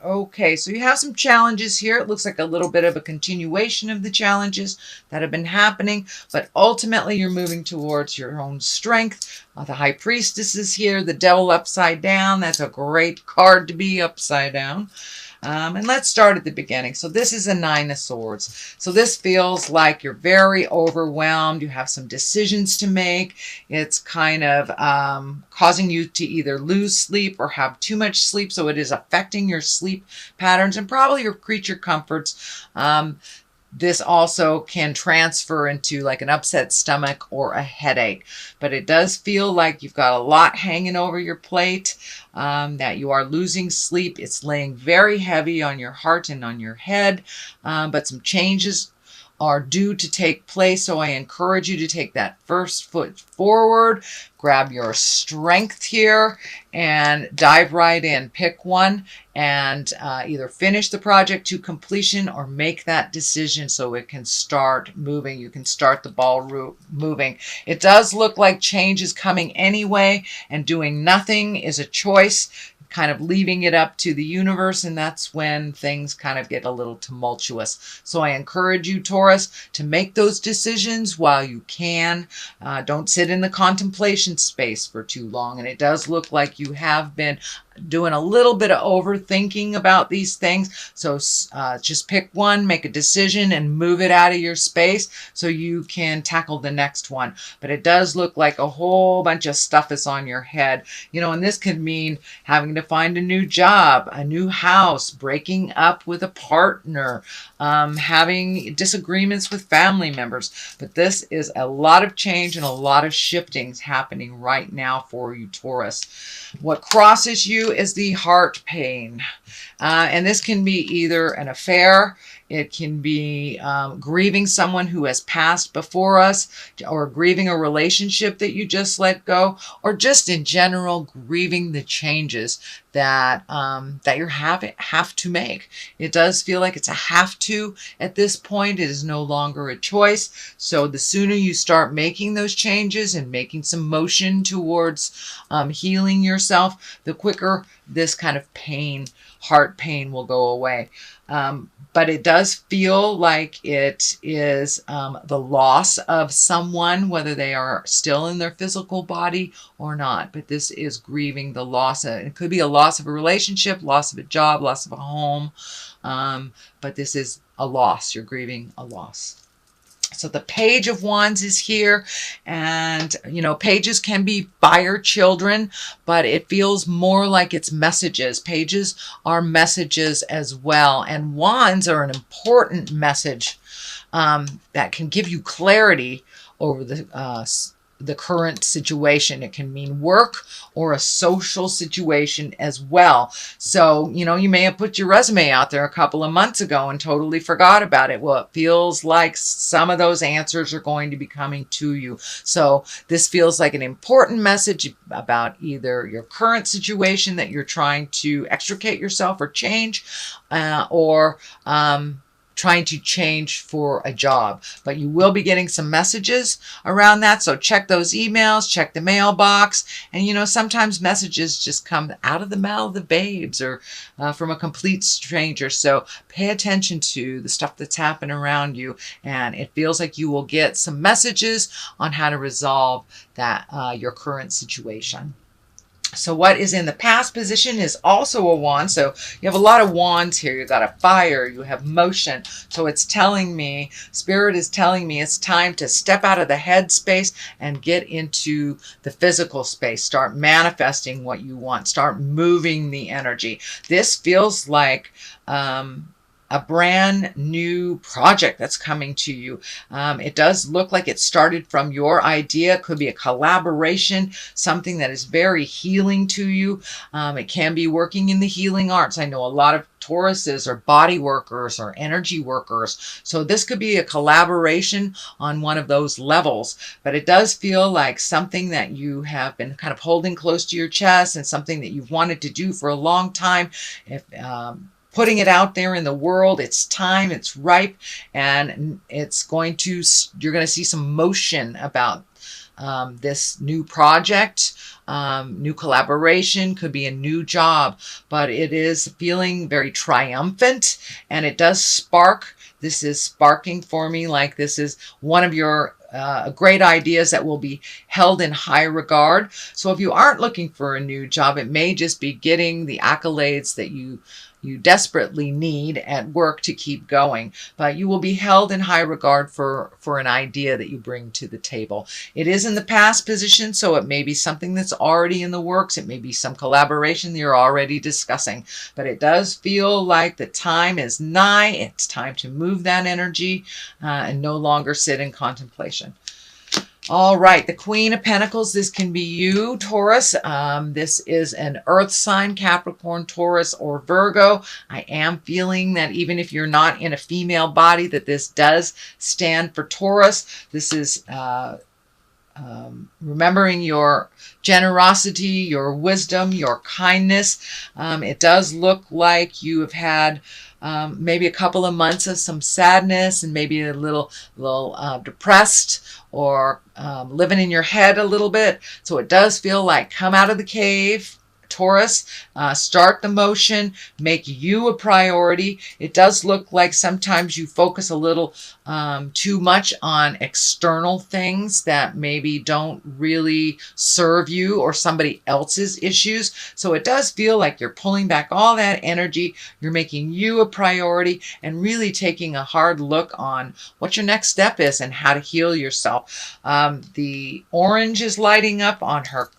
Okay, so you have some challenges here. It looks like a little bit of a continuation of the challenges that have been happening, but ultimately you're moving towards your own strength. The High Priestess is here, the Devil upside down. That's a great card to be upside down. And let's start at the beginning. So this is a Nine of Swords. So this feels like you're very overwhelmed. You have some decisions to make. It's kind of causing you to either lose sleep or have too much sleep. So it is affecting your sleep patterns and probably your creature comforts. This also can transfer into like an upset stomach or a headache. But it does feel like you've got a lot hanging over your plate, that you are losing sleep. It's laying very heavy on your heart and on your head, but some changes are due to take place. So I encourage you to take that first foot forward, grab your strength here and dive right in. Pick one and either finish the project to completion or make that decision so it can start moving. You can start the ball moving. It does look like change is coming anyway, and doing nothing is a choice, kind of leaving it up to the universe, and that's when things kind of get a little tumultuous. So I encourage you, Taurus, to make those decisions while you can. Don't sit in the contemplation space for too long, and it does look like you have been doing a little bit of overthinking about these things. So just pick one, make a decision, and move it out of your space so you can tackle the next one. But it does look like a whole bunch of stuff is on your head. You know, and this could mean having to find a new job, a new house, breaking up with a partner, having disagreements with family members. But this is a lot of change and a lot of shiftings happening right now for you, Taurus. What crosses you is the heart pain. And this can be either an affair, it can be grieving someone who has passed before us, or grieving a relationship that you just let go, or just in general grieving the changes that that you have to make. It does feel like it's a have to at this point. It is no longer a choice. So the sooner you start making those changes and making some motion towards healing yourself, the quicker this kind of pain, heart pain, will go away. But it does feel like it is the loss of someone, whether they are still in their physical body or not. But this is grieving the loss. It could be a loss of a relationship, loss of a job, loss of a home. But this is a loss. You're grieving a loss. So the Page of Wands is here, and you know, pages can be fire children, but it feels more like it's messages. Pages are messages as well, and wands are an important message that can give you clarity over the current situation. It can mean work or a social situation as well. So, you know, you may have put your resume out there a couple of months ago and totally forgot about it. Well, it feels like some of those answers are going to be coming to you. So this feels like an important message about either your current situation that you're trying to extricate yourself or change, or trying to change for a job. But you will be getting some messages around that. So check those emails, check the mailbox. And you know, sometimes messages just come out of the mouth of the babes, or from a complete stranger. So pay attention to the stuff that's happening around you. And it feels like you will get some messages on how to resolve that, your current situation. So what is in the past position is also a wand. So you have a lot of wands here. You've got a fire, you have motion. So it's telling me, Spirit is telling me it's time to step out of the head space and get into the physical space. Start manifesting what you want. Start moving the energy. This feels like a brand new project that's coming to you. It does look like it started from your idea. It could be a collaboration, something that is very healing to you. It can be working in the healing arts. I know a lot of Tauruses are body workers or energy workers. So this could be a collaboration on one of those levels. But it does feel like something that you have been kind of holding close to your chest, and something that you've wanted to do for a long time. If putting it out there in the world, it's time, it's ripe, and it's going to, you're going to see some motion about this new project, new collaboration, could be a new job, but it is feeling very triumphant, and it does spark. This is sparking for me like this is one of your great ideas that will be held in high regard. So if you aren't looking for a new job, it may just be getting the accolades that you desperately need at work to keep going, but you will be held in high regard for an idea that you bring to the table. It is in the past position, so it may be something that's already in the works. It may be some collaboration that you're already discussing, but it does feel like the time is nigh. It's time to move that energy and no longer sit in contemplation. All right, the Queen of Pentacles, this can be you, Taurus. This is an earth sign, Capricorn, Taurus, or Virgo. I am feeling that even if you're not in a female body, that this does stand for Taurus. This is remembering your generosity, your wisdom, your kindness. It does look like you have had maybe a couple of months of some sadness and maybe a little depressed or living in your head a little bit. So it does feel like come out of the cave, Taurus, start the motion, make you a priority. It does look like sometimes you focus a little too much on external things that maybe don't really serve you or somebody else's issues. So it does feel like you're pulling back all that energy. You're making you a priority and really taking a hard look on what your next step is and how to heal yourself. The orange is lighting up on her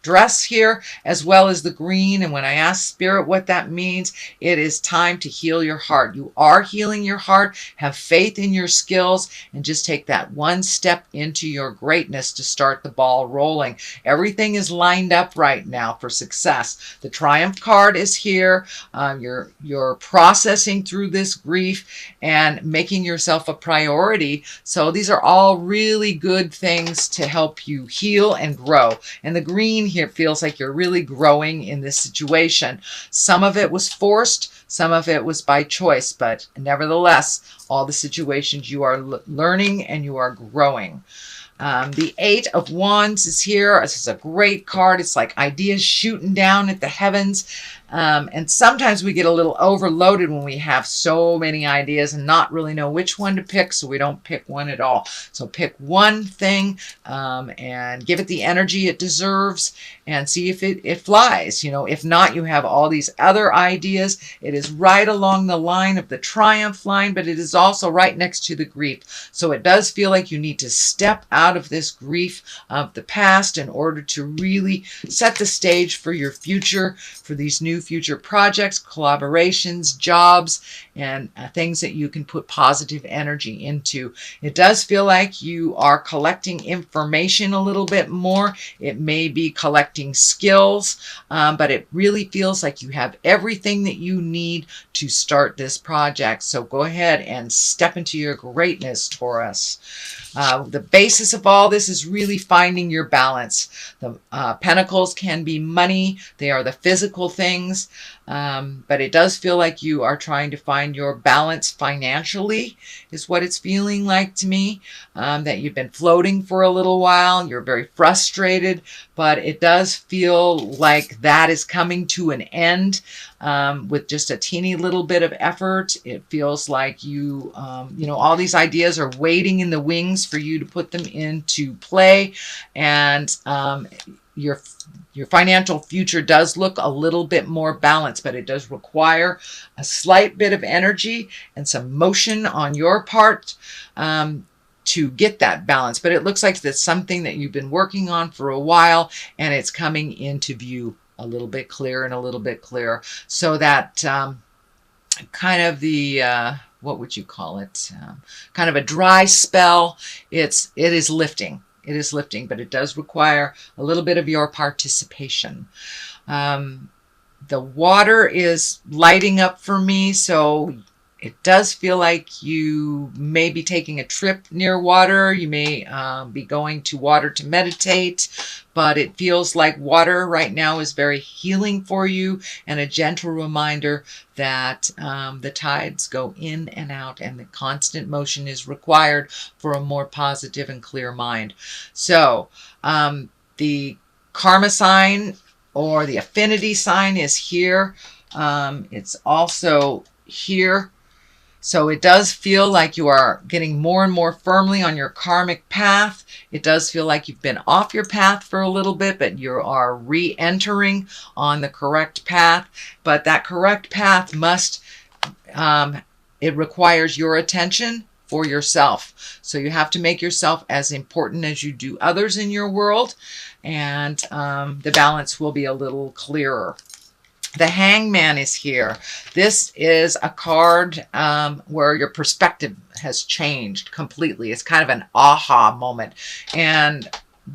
dress here, as well as the green. And when I ask Spirit what that means, it is time to heal your heart. You are healing your heart. Have faith in your skills and just take that one step into your greatness to start the ball rolling. Everything is lined up right now for success. The Triumph card is here. You're processing through this grief and making yourself a priority. So these are all really good things to help you heal and grow. And the green here feels like you're really growing in this situation. Some of it was forced, some of it was by choice, but nevertheless, all the situations you are learning and you are growing. The Eight of Wands is here. This is a great card. It's like ideas shooting down at the heavens. And sometimes we get a little overloaded when we have so many ideas and not really know which one to pick, so we don't pick one at all. So pick one thing and give it the energy it deserves and see if it flies. You know, if not, you have all these other ideas. It is right along the line of the Triumph line, but it is also right next to the grief. So it does feel like you need to step out of this grief of the past in order to really set the stage for your future, for these new future projects, collaborations, jobs, and things that you can put positive energy into. It does feel like you are collecting information a little bit more. It may be collecting skills, but it really feels like you have everything that you need to start this project. So go ahead and step into your greatness, Taurus. The basis of all this is really finding your balance. The pentacles can be money. They are the physical things. But it does feel like you are trying to find your balance financially is what it's feeling like to me. That you've been floating for a little while. You're very frustrated, but it does feel like that is coming to an end with just a teeny little bit of effort. It feels like you know, all these ideas are waiting in the wings for you to put them into play. And your financial future does look a little bit more balanced, but it does require a slight bit of energy and some motion on your part to get that balance. But it looks like that's something that you've been working on for a while, and it's coming into view a little bit clearer and a little bit clearer. So that kind of the what would you call it? Kind of a dry spell. It is lifting. It is lifting, but it does require a little bit of your participation. The water is lighting up for me, so It does feel like you may be taking a trip near water. You may be going to water to meditate, but it feels like water right now is very healing for you and a gentle reminder that the tides go in and out and the constant motion is required for a more positive and clear mind. So the karma sign or the affinity sign is here. It's also here. So it does feel like you are getting more and more firmly on your karmic path. It does feel like you've been off your path for a little bit, but you are re-entering on the correct path. But that correct path it requires your attention for yourself. So you have to make yourself as important as you do others in your world, and the balance will be a little clearer. The Hangman is here. This is a card where your perspective has changed completely. It's kind of an aha moment. And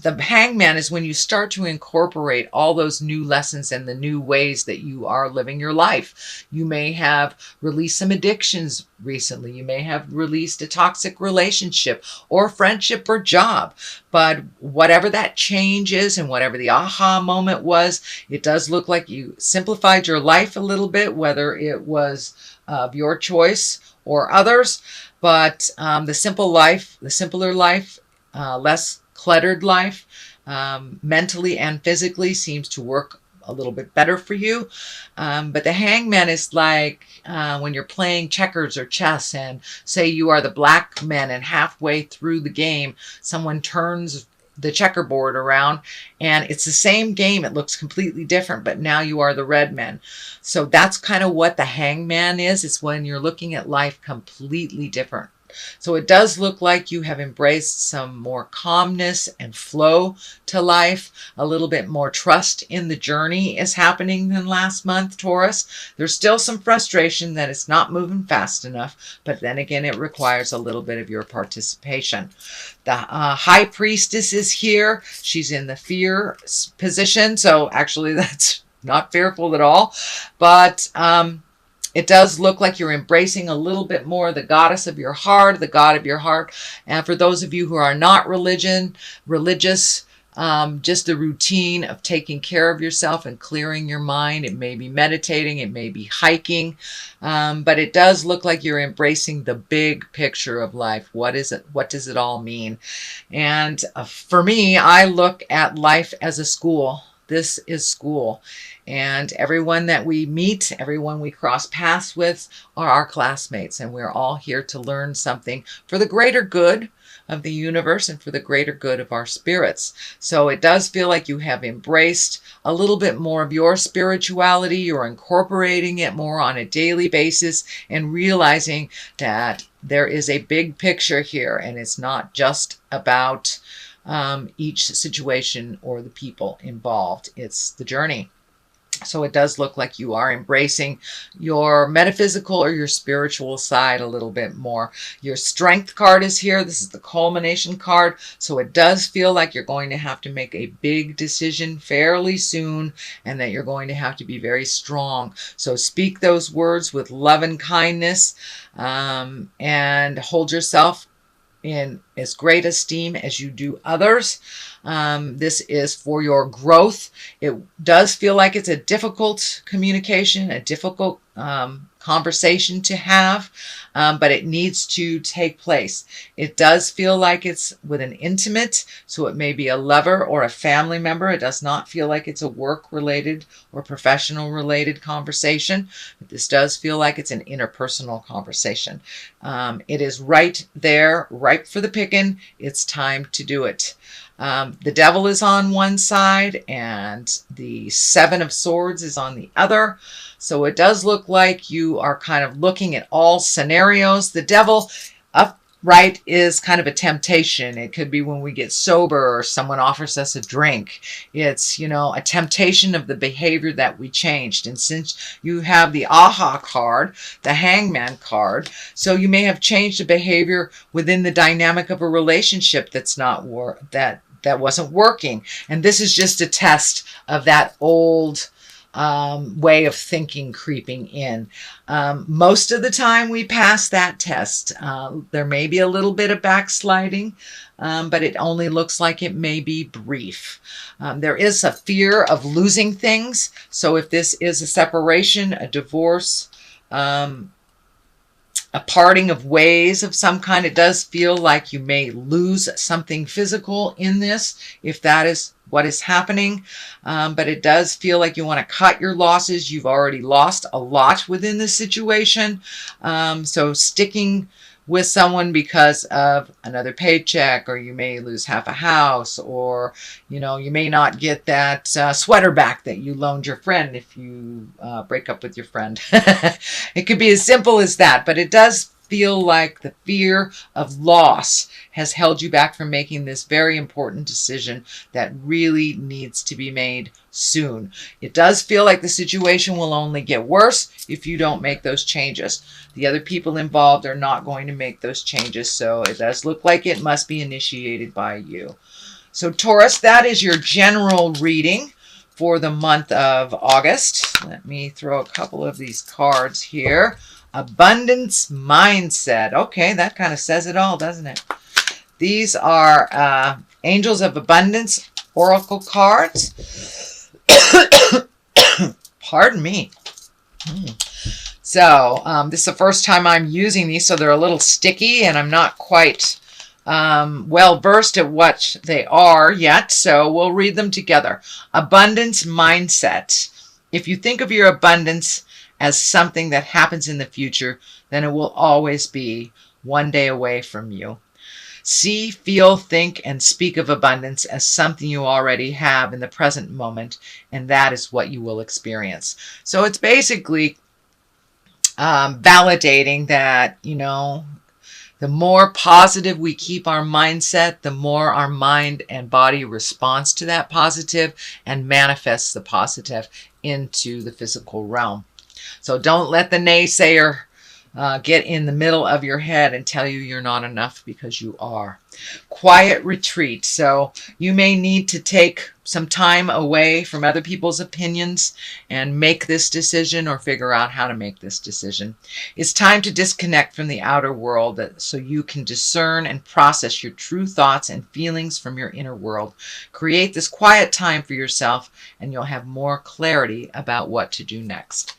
the Hangman is when you start to incorporate all those new lessons and the new ways that you are living your life. You may have released some addictions recently. You may have released a toxic relationship or friendship or job. But whatever that change is and whatever the aha moment was, it does look like you simplified your life a little bit, whether it was of your choice or others. But the simpler life, less cluttered life, mentally and physically seems to work a little bit better for you. But the Hangman is like when you're playing checkers or chess and say you are the black man and halfway through the game, someone turns the checkerboard around and it's the same game. It looks completely different, but now you are the red man. So that's kind of what the Hangman is. It's when you're looking at life completely different. So it does look like you have embraced some more calmness and flow to life. A little bit more trust in the journey is happening than last month, Taurus. There's still some frustration that it's not moving fast enough, but then again, it requires a little bit of your participation. The High Priestess is here. She's in the fear position. So actually, that's not fearful at all. But it does look like you're embracing a little bit more the goddess of your heart, the God of your heart. And for those of you who are not religious, just the routine of taking care of yourself and clearing your mind. It may be meditating, it may be hiking, but it does look like you're embracing the big picture of life. What is it? What does it all mean? And for me, I look at life as a school. This is school. And everyone that we meet, everyone we cross paths with are our classmates. And we're all here to learn something for the greater good of the universe and for the greater good of our spirits. So it does feel like you have embraced a little bit more of your spirituality. You're incorporating it more on a daily basis and realizing that there is a big picture here. And it's not just about each situation or the people involved. It's the journey. So it does look like you are embracing your metaphysical or your spiritual side a little bit more. Your Strength card is here. This is the culmination card. So it does feel like you're going to have to make a big decision fairly soon and that you're going to have to be very strong. So speak those words with love and kindness, and hold yourself in as great esteem as you do others. This is for your growth. It does feel like it's a difficult communication, a difficult conversation to have, but it needs to take place. It does feel like it's with an intimate, so it may be a lover or a family member. It does not feel like it's a work-related or professional-related conversation, but this does feel like it's an interpersonal conversation. It is right there, ripe for the picking. It's time to do it. The Devil is on one side and the Seven of Swords is on the other. So it does look like you are kind of looking at all scenarios. The Devil upright is kind of a temptation. It could be when we get sober or someone offers us a drink. It's, a temptation of the behavior that we changed. And since you have the Aha card, the Hangman card, so you may have changed a behavior within the dynamic of a relationship that's not that wasn't working. And this is just a test of that old way of thinking creeping in. Most of the time we pass that test. There may be a little bit of backsliding, but it only looks like it may be brief. There is a fear of losing things. So if this is a separation, a divorce, a parting of ways of some kind, it does feel like you may lose something physical in this, if that is what is happening. But it does feel like you want to cut your losses. You've already lost a lot within this situation. So sticking with someone because of another paycheck, or you may lose half a house, or you may not get that sweater back that you loaned your friend if you break up with your friend. It could be as simple as that, but it does feel like the fear of loss has held you back from making this very important decision that really needs to be made soon. It does feel like the situation will only get worse if you don't make those changes. The other people involved are not going to make those changes, so it does look like it must be initiated by you. So Taurus, that is your general reading for the month of August. Let me throw a couple of these cards here. Abundance mindset. Okay, that kind of says it all, doesn't it? These are Angels of Abundance Oracle cards. Pardon me. So this is the first time I'm using these, so they're a little sticky, and I'm not quite well versed at what they are yet, so we'll read them together. Abundance mindset. If you think of your abundance as something that happens in the future, then it will always be one day away from you. See, feel, think, and speak of abundance as something you already have in the present moment, and that is what you will experience. So it's basically validating that, the more positive we keep our mindset, the more our mind and body responds to that positive and manifests the positive into the physical realm. So don't let the naysayer get in the middle of your head and tell you you're not enough, because you are. Quiet retreat. So you may need to take some time away from other people's opinions and make this decision, or figure out how to make this decision. It's time to disconnect from the outer world so you can discern and process your true thoughts and feelings from your inner world. Create this quiet time for yourself, and you'll have more clarity about what to do next.